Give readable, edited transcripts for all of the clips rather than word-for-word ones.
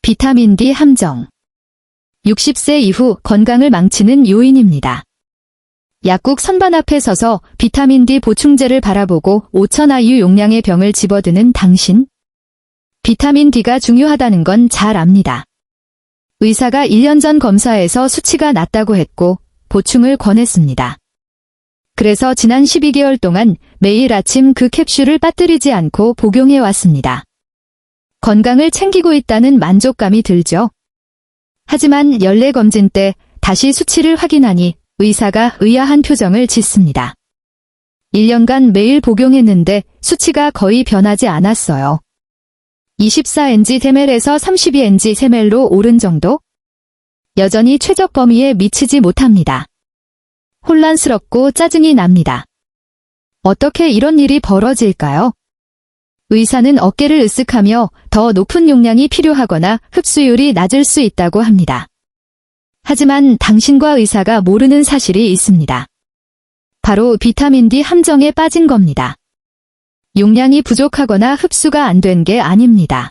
비타민 D 함정. 60세 이후 건강을 망치는 요인입니다. 약국 선반 앞에 서서 비타민 D 보충제를 바라보고 5,000IU 용량의 병을 집어드는 당신. 비타민 D가 중요하다는 건 잘 압니다. 의사가 1년 전 검사에서 수치가 낮다고 했고 보충을 권했습니다. 그래서 지난 12개월 동안 매일 아침 그 캡슐을 빠뜨리지 않고 복용해 왔습니다. 건강을 챙기고 있다는 만족감이 들죠. 하지만 연례 검진 때 다시 수치를 확인하니 의사가 의아한 표정을 짓습니다. 1년간 매일 복용했는데 수치가 거의 변하지 않았어요. 24ng/ml에서 32ng/ml로 오른 정도? 여전히 최적 범위에 미치지 못합니다. 혼란스럽고 짜증이 납니다. 어떻게 이런 일이 벌어질까요? 의사는 어깨를 으쓱하며 더 높은 용량이 필요하거나 흡수율이 낮을 수 있다고 합니다. 하지만 당신과 의사가 모르는 사실이 있습니다. 바로 비타민 D 함정에 빠진 겁니다. 용량이 부족하거나 흡수가 안 된 게 아닙니다.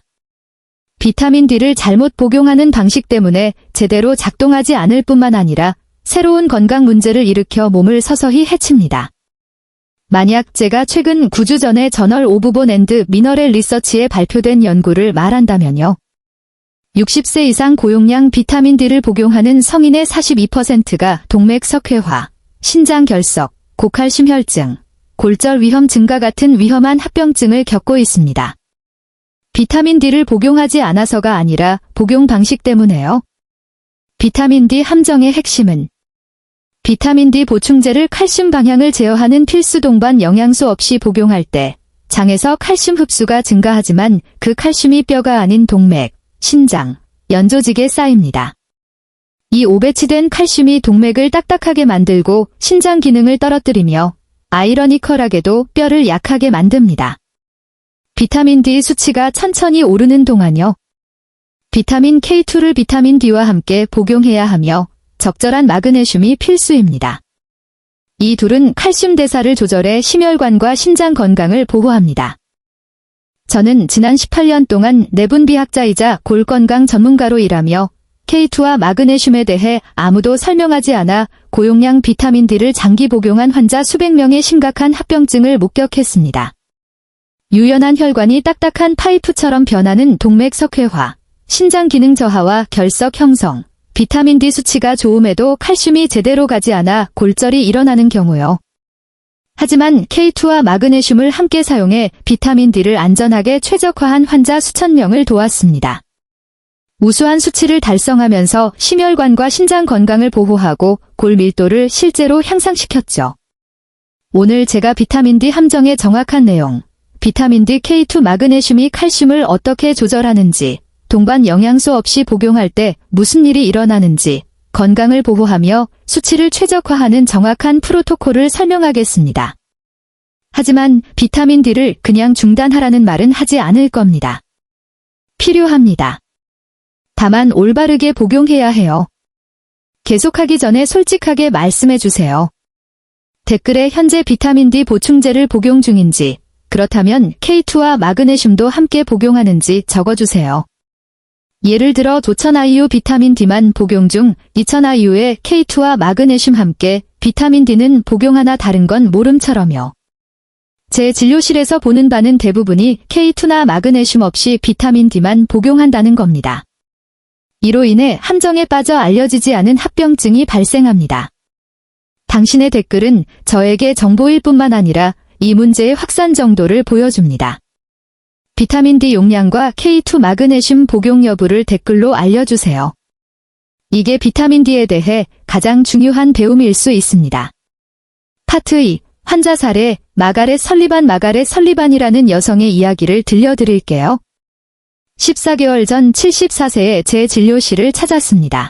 비타민 D를 잘못 복용하는 방식 때문에 제대로 작동하지 않을 뿐만 아니라 새로운 건강 문제를 일으켜 몸을 서서히 해칩니다. 만약 제가 최근 9주 전에 저널 오브 본 앤드 미너럴 리서치에 발표된 연구를 말한다면요. 60세 이상 고용량 비타민 D를 복용하는 성인의 42%가 동맥석회화, 신장결석, 고칼슘 혈증, 골절 위험 증가 같은 위험한 합병증을 겪고 있습니다. 비타민 D를 복용하지 않아서가 아니라 복용 방식 때문에요. 비타민 D 함정의 핵심은 비타민 D 보충제를 칼슘 방향을 제어하는 필수 동반 영양소 없이 복용할 때 장에서 칼슘 흡수가 증가하지만 그 칼슘이 뼈가 아닌 동맥, 신장, 연조직에 쌓입니다. 이 오배치된 칼슘이 동맥을 딱딱하게 만들고 신장 기능을 떨어뜨리며 아이러니컬하게도 뼈를 약하게 만듭니다. 비타민 D 수치가 천천히 오르는 동안요. 비타민 K2를 비타민 D와 함께 복용해야 하며 적절한 마그네슘이 필수입니다. 이 둘은 칼슘 대사를 조절해 심혈관과 신장 건강을 보호합니다. 저는 지난 18년 동안 내분비학자이자 골건강 전문가로 일하며 K2와 마그네슘에 대해 아무도 설명하지 않아 고용량 비타민 D를 장기 복용한 환자 수백 명의 심각한 합병증을 목격했습니다. 유연한 혈관이 딱딱한 파이프처럼 변하는 동맥석회화, 신장 기능 저하와 결석 형성, 비타민 D 수치가 좋음에도 칼슘이 제대로 가지 않아 골절이 일어나는 경우요. 하지만 K2와 마그네슘을 함께 사용해 비타민 D를 안전하게 최적화한 환자 수천 명을 도왔습니다. 우수한 수치를 달성하면서 심혈관과 신장 건강을 보호하고 골 밀도를 실제로 향상시켰죠. 오늘 제가 비타민 D 함정의 정확한 내용, 비타민 D K2 마그네슘이 칼슘을 어떻게 조절하는지, 동반 영양소 없이 복용할 때 무슨 일이 일어나는지, 건강을 보호하며 수치를 최적화하는 정확한 프로토콜을 설명하겠습니다. 하지만 비타민 D를 그냥 중단하라는 말은 하지 않을 겁니다. 필요합니다. 다만 올바르게 복용해야 해요. 계속하기 전에 솔직하게 말씀해 주세요. 댓글에 현재 비타민 D 보충제를 복용 중인지, 그렇다면 K2와 마그네슘도 함께 복용하는지 적어주세요. 예를 들어 5,000IU 비타민 D만 복용 중 2,000IU의 K2와 마그네슘 함께 비타민 D는 복용하나 다른 건 모름처럼요. 제 진료실에서 보는 바는 대부분이 K2나 마그네슘 없이 비타민 D만 복용한다는 겁니다. 이로 인해 함정에 빠져 알려지지 않은 합병증이 발생합니다. 당신의 댓글은 저에게 정보일 뿐만 아니라 이 문제의 확산 정도를 보여줍니다. 비타민 D 용량과 K2 마그네슘 복용 여부를 댓글로 알려주세요. 이게 비타민 D에 대해 가장 중요한 배움일 수 있습니다. 파트 2. 환자 사례 마가렛 설리반이라는 여성의 이야기를 들려드릴게요. 14개월 전 74세의 제 진료실을 찾았습니다.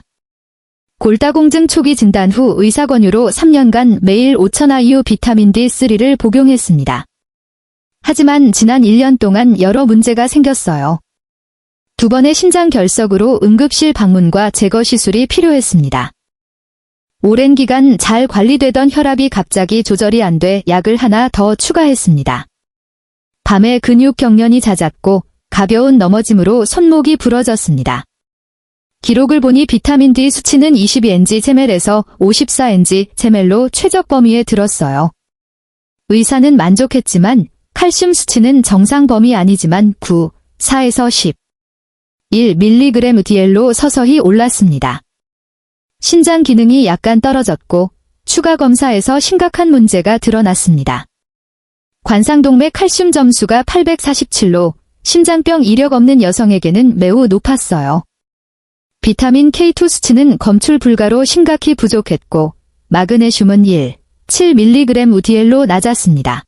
골다공증 초기 진단 후 의사 권유로 3년간 매일 5,000IU 비타민 D3를 복용했습니다. 하지만 지난 1년 동안 여러 문제가 생겼어요. 2번의 신장 결석으로 응급실 방문과 제거 시술이 필요했습니다. 오랜 기간 잘 관리되던 혈압이 갑자기 조절이 안 돼 약을 하나 더 추가했습니다. 밤에 근육 경련이 잦았고 가벼운 넘어짐으로 손목이 부러졌습니다. 기록을 보니 비타민 D 수치는 22mg/ml에서 54mg/ml로 최적 범위에 들었어요. 의사는 만족했지만 칼슘 수치는 정상 범위 아니지만 9, 4에서 10, 1mg/dl로 서서히 올랐습니다. 신장 기능이 약간 떨어졌고 추가 검사에서 심각한 문제가 드러났습니다. 관상동맥 칼슘 점수가 847로 심장병 이력 없는 여성에게는 매우 높았어요. 비타민 K2 수치는 검출 불가로 심각히 부족했고 마그네슘은 1, 7mg/dl로 낮았습니다.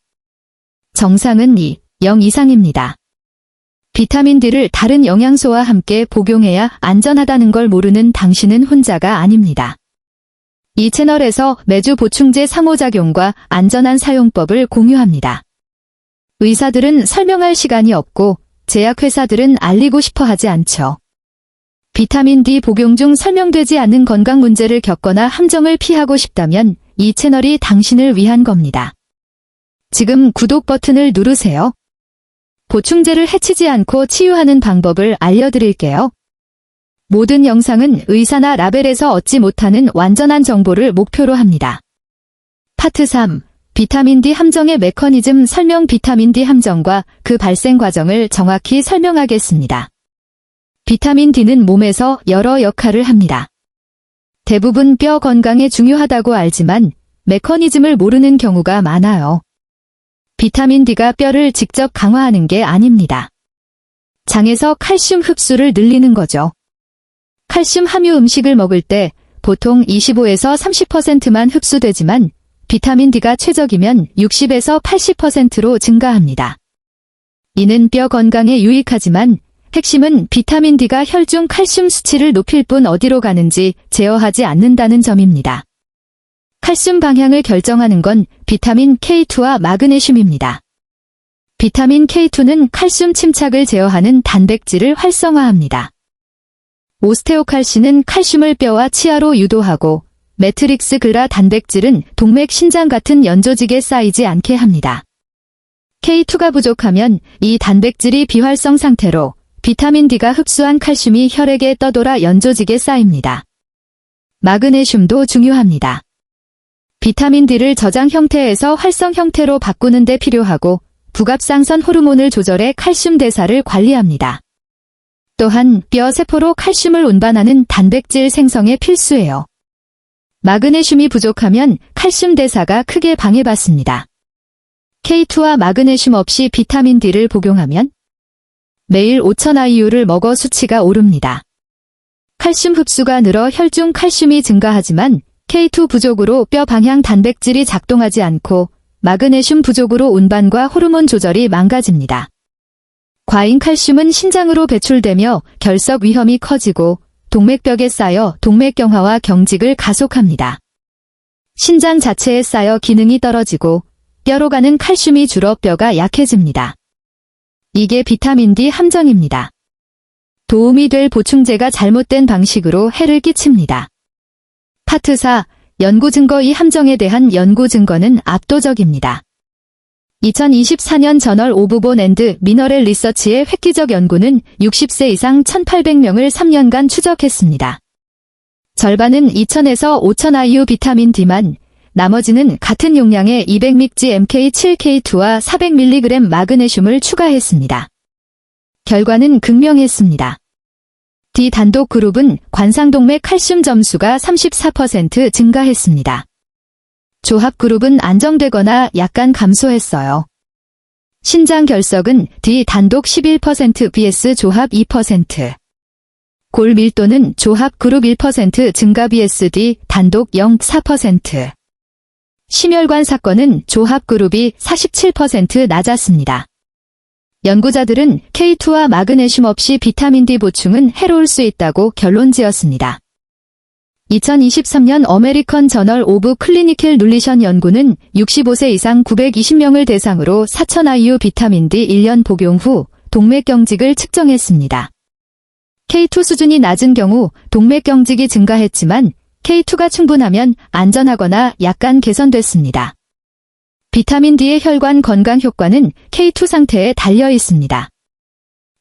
정상은 2, 0 이상입니다. 비타민 D를 다른 영양소와 함께 복용해야 안전하다는 걸 모르는 당신은 혼자가 아닙니다. 이 채널에서 매주 보충제 상호작용과 안전한 사용법을 공유합니다. 의사들은 설명할 시간이 없고 제약회사들은 알리고 싶어 하지 않죠. 비타민 D 복용 중 설명되지 않는 건강 문제를 겪거나 함정을 피하고 싶다면 이 채널이 당신을 위한 겁니다. 지금 구독 버튼을 누르세요. 보충제를 해치지 않고 치유하는 방법을 알려드릴게요. 모든 영상은 의사나 라벨에서 얻지 못하는 완전한 정보를 목표로 합니다. 파트 3. 비타민 D 함정의 메커니즘 설명. 비타민 D 함정과 그 발생 과정을 정확히 설명하겠습니다. 비타민 D는 몸에서 여러 역할을 합니다. 대부분 뼈 건강에 중요하다고 알지만 메커니즘을 모르는 경우가 많아요. 비타민 D가 뼈를 직접 강화하는 게 아닙니다. 장에서 칼슘 흡수를 늘리는 거죠. 칼슘 함유 음식을 먹을 때 보통 25에서 30%만 흡수되지만 비타민 D가 최적이면 60에서 80%로 증가합니다. 이는 뼈 건강에 유익하지만 핵심은 비타민 D가 혈중 칼슘 수치를 높일 뿐 어디로 가는지 제어하지 않는다는 점입니다. 칼슘 방향을 결정하는 건 비타민 K2와 마그네슘입니다. 비타민 K2는 칼슘 침착을 제어하는 단백질을 활성화합니다. 오스테오칼신은 칼슘을 뼈와 치아로 유도하고 매트릭스 글라 단백질은 동맥 신장 같은 연조직에 쌓이지 않게 합니다. K2가 부족하면 이 단백질이 비활성 상태로 비타민 D가 흡수한 칼슘이 혈액에 떠돌아 연조직에 쌓입니다. 마그네슘도 중요합니다. 비타민 D를 저장 형태에서 활성 형태로 바꾸는 데 필요하고 부갑상선 호르몬을 조절해 칼슘 대사를 관리합니다. 또한 뼈 세포로 칼슘을 운반하는 단백질 생성에 필수예요. 마그네슘이 부족하면 칼슘 대사가 크게 방해받습니다. K2와 마그네슘 없이 비타민 D를 복용하면 매일 5000IU를 먹어 수치가 오릅니다. 칼슘 흡수가 늘어 혈중 칼슘이 증가하지만 K2 부족으로 뼈 방향 단백질이 작동하지 않고 마그네슘 부족으로 운반과 호르몬 조절이 망가집니다. 과잉 칼슘은 신장으로 배출되며 결석 위험이 커지고 동맥벽에 쌓여 동맥경화와 경직을 가속합니다. 신장 자체에 쌓여 기능이 떨어지고 뼈로 가는 칼슘이 줄어 뼈가 약해집니다. 이게 비타민 D 함정입니다. 도움이 될 보충제가 잘못된 방식으로 해를 끼칩니다. 파트 4. 연구 증거. 이 함정에 대한 연구 증거는 압도적입니다. 2024년 저널 오브 본 앤드 미너럴 리서치의 획기적 연구는 60세 이상 1,800명을 3년간 추적했습니다. 절반은 2,000에서 5,000IU 비타민 D만, 나머지는 같은 용량의 200mg MK7K2와 400mg 마그네슘을 추가했습니다. 결과는 극명했습니다. D 단독 그룹은 관상동맥 칼슘 점수가 34% 증가했습니다. 조합 그룹은 안정되거나 약간 감소했어요. 신장 결석은 D 단독 11% vs 조합 2%. 골 밀도는 조합 그룹 1% 증가 vs D 단독 0.4%. 심혈관 사건은 조합 그룹이 47% 낮았습니다. 연구자들은 K2와 마그네슘 없이 비타민 D 보충은 해로울 수 있다고 결론지었습니다. 2023년 어메리컨 저널 오브 클리니컬 눌리션 연구는 65세 이상 920명을 대상으로 4000IU 비타민 D 1년 복용 후 동맥경직을 측정했습니다. K2 수준이 낮은 경우 동맥경직이 증가했지만 K2가 충분하면 안전하거나 약간 개선됐습니다. 비타민 D의 혈관 건강 효과는 K2 상태에 달려 있습니다.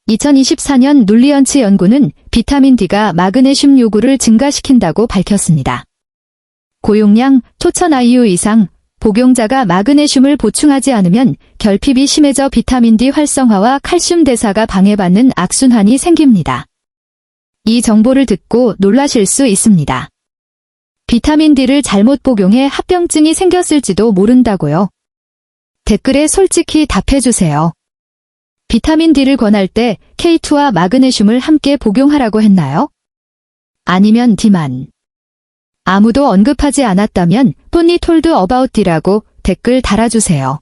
2024년 눌리언츠 연구는 비타민 D가 마그네슘 요구를 증가시킨다고 밝혔습니다. 고용량 토천-IU 이상 복용자가 마그네슘을 보충하지 않으면 결핍이 심해져 비타민 D 활성화와 칼슘 대사가 방해받는 악순환이 생깁니다. 이 정보를 듣고 놀라실 수 있습니다. 비타민 D를 잘못 복용해 합병증이 생겼을지도 모른다고요. 댓글에 솔직히 답해주세요. 비타민 D를 권할 때 K2와 마그네슘을 함께 복용하라고 했나요? 아니면 D만? 아무도 언급하지 않았다면 Bonnie told about D라고 댓글 달아주세요.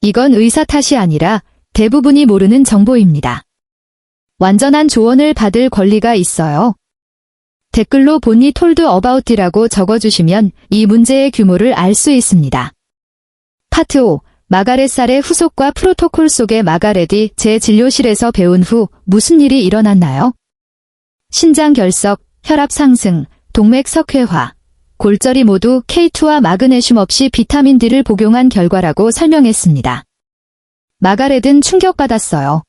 이건 의사 탓이 아니라 대부분이 모르는 정보입니다. 완전한 조언을 받을 권리가 있어요. 댓글로 Bonnie told about D라고 적어주시면 이 문제의 규모를 알 수 있습니다. 파트 5. 마가렛 쌀의 후속과 프로토콜 속의 마가렛이 제 진료실에서 배운 후 무슨 일이 일어났나요? 신장 결석, 혈압 상승, 동맥 석회화, 골절이 모두 K2와 마그네슘 없이 비타민 D를 복용한 결과라고 설명했습니다. 마가렛은 충격받았어요.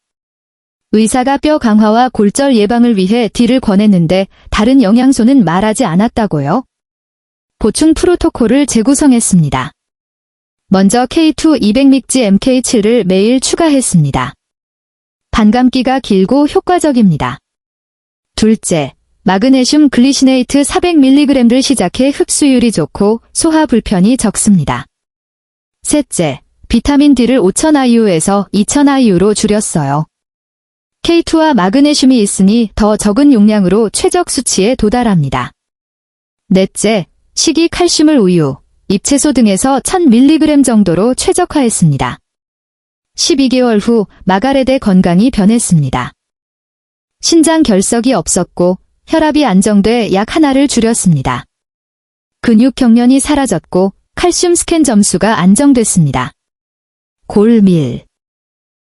의사가 뼈 강화와 골절 예방을 위해 D를 권했는데 다른 영양소는 말하지 않았다고요? 보충 프로토콜을 재구성했습니다. 먼저 K2 200mg MK7을 매일 추가했습니다. 반감기가 길고 효과적입니다. 둘째, 마그네슘 글리시네이트 400mg를 시작해 흡수율이 좋고 소화 불편이 적습니다. 셋째, 비타민 D를 5000IU에서 2000IU로 줄였어요. K2와 마그네슘이 있으니 더 적은 용량으로 최적 수치에 도달합니다. 넷째, 식이 칼슘을 우유, 잎채소 등에서 1000mg 정도로 최적화했습니다. 12개월 후 마가렛의 건강이 변했습니다. 신장 결석이 없었고 혈압이 안정돼 약 하나를 줄였습니다. 근육 경련이 사라졌고 칼슘 스캔 점수가 안정됐습니다. 골밀